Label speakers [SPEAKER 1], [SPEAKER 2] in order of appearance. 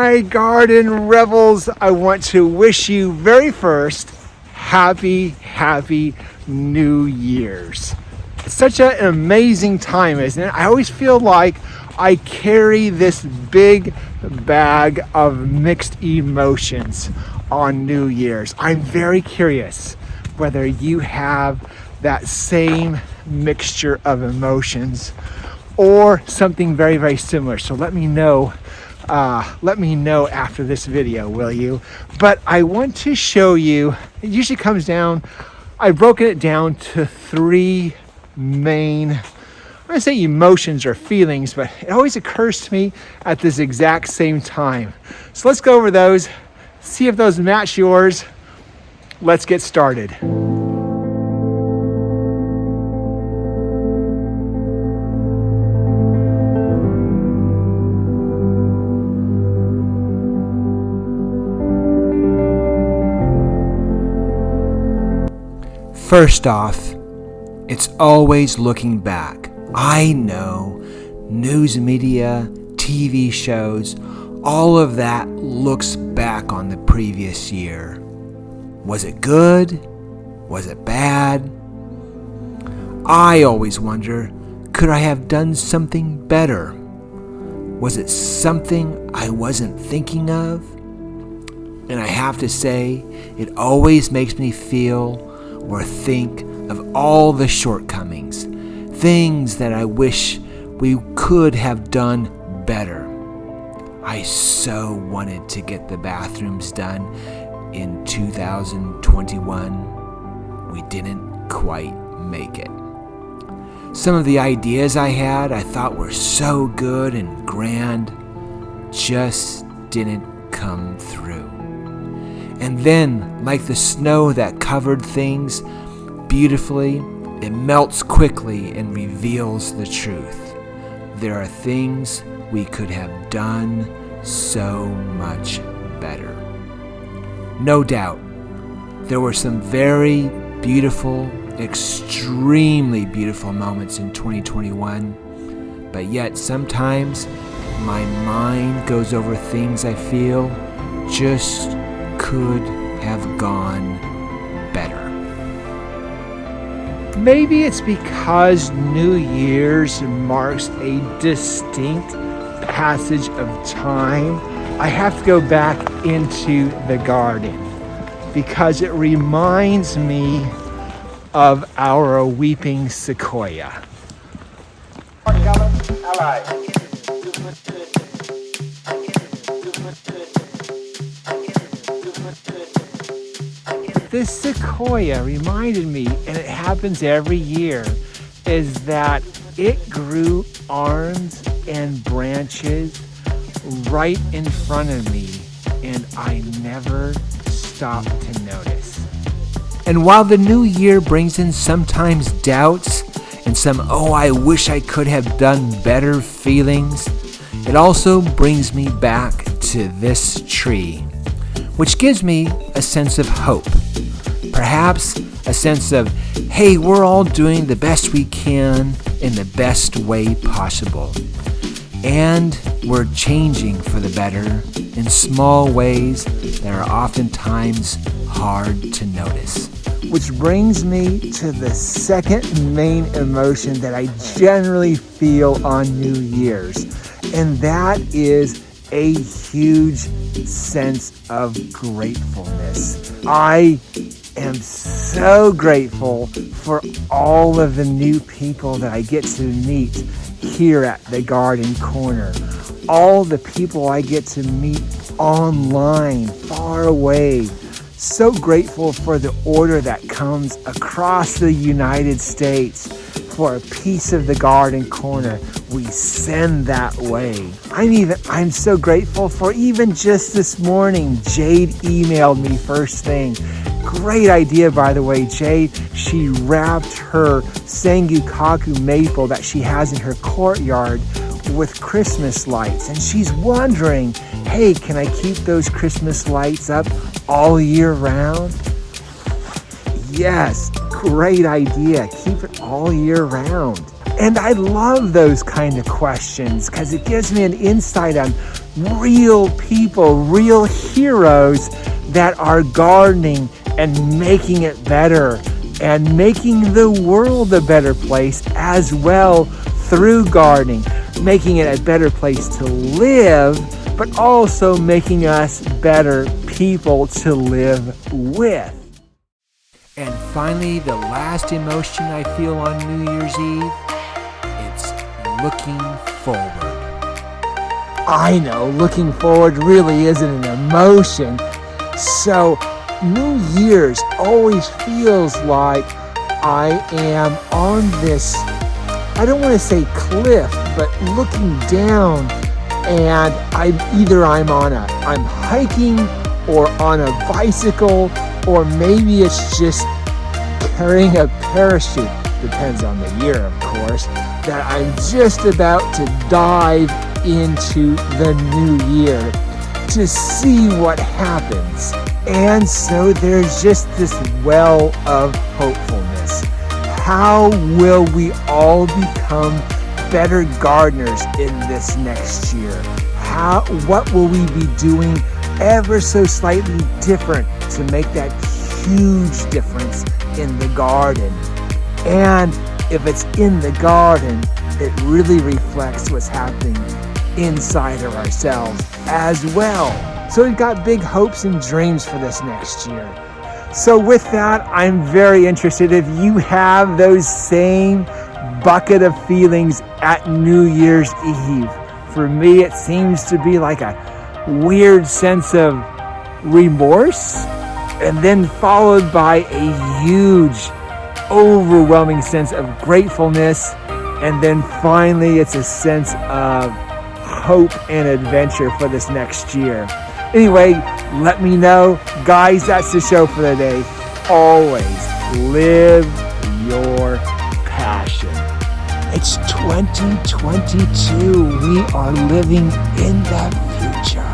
[SPEAKER 1] my garden rebels, I want to wish you very first, happy New Year's. It's such an amazing time, isn't it? I always feel like I carry this big bag of mixed emotions on New Year's. I'm very curious whether you have that same mixture of emotions or something very similar. So let me know after this video, will you? But I want to show you, it usually comes down, I've broken it down to three main, I'm gonna say emotions or feelings, but it always occurs to me at this exact same time. So let's go over those, see if those match yours. Let's get started. First off, it's always looking back. I know news media, TV shows, all of that looks back on the previous year. Was it good? Was it bad? I always wonder, could I have done something better? Was it something I wasn't thinking of? And I have to say, it always makes me feel or think of all the shortcomings, things that I wish we could have done better. I so wanted to get the bathrooms done in 2021. We didn't quite make it. Some of the ideas I had, I thought were so good and grand, just didn't come through. And then, like the snow that covered things beautifully, it melts quickly and reveals the truth. There are things we could have done so much better. No doubt, there were some very beautiful, extremely beautiful moments in 2021, but yet sometimes my mind goes over things I feel just could have gone better. Maybe it's because New Year's marks a distinct passage of time. I have to go back into the garden because it reminds me of our weeping sequoia. This sequoia reminded me, and it happens every year, is that it grew arms and branches right in front of me, and I never stopped to notice. And while the new year brings in sometimes doubts and some, oh, I wish I could have done better feelings, it also brings me back to this tree, which gives me a sense of hope. Perhaps a sense of, hey, we're all doing the best we can in the best way possible. And we're changing for the better in small ways that are oftentimes hard to notice. Which brings me to the second main emotion that I generally feel on New Year's, and that is a huge sense of gratefulness. I am so grateful for all of the new people that I get to meet here at the Garden Corner. All the people I get to meet online, far away. So grateful for the order that comes across the United States for a piece of the Garden Corner. We send that way. I'm so grateful for even just this morning, Jade emailed me first thing. Great idea, by the way, Jade. She wrapped her Sengukaku maple that she has in her courtyard with Christmas lights. And she's wondering, hey, can I keep those Christmas lights up all year round? Yes, great idea. Keep it all year round. And I love those kind of questions because it gives me an insight on real people, real heroes that are gardening and making it better and making the world a better place as well through gardening, making it a better place to live, but also making us better people to live with. And finally, the last emotion I feel on New Year's Eve, it's looking forward. I know, looking forward really isn't an emotion. So New Year's always feels like I am on this, I don't want to say cliff, but looking down, and I'm hiking or on a bicycle, or maybe it's just carrying a parachute, depends on the year of course, that I'm just about to dive into the new year to see what happens. And so there's just this well of hopefulness. How will we all become better gardeners in this next year? What will we be doing ever so slightly different to make that huge difference in the garden? And if it's in the garden, it really reflects what's happening inside of ourselves as well. So we've got big hopes and dreams for this next year. So with that, I'm very interested if you have those same bucket of feelings at New Year's Eve. For me, it seems to be like a weird sense of remorse, and then followed by a huge, overwhelming sense of gratefulness, and then finally it's a sense of hope and adventure for this next year. Anyway, let me know. Guys, that's the show for the day. Always live your passion. It's 2022. We are living in the future.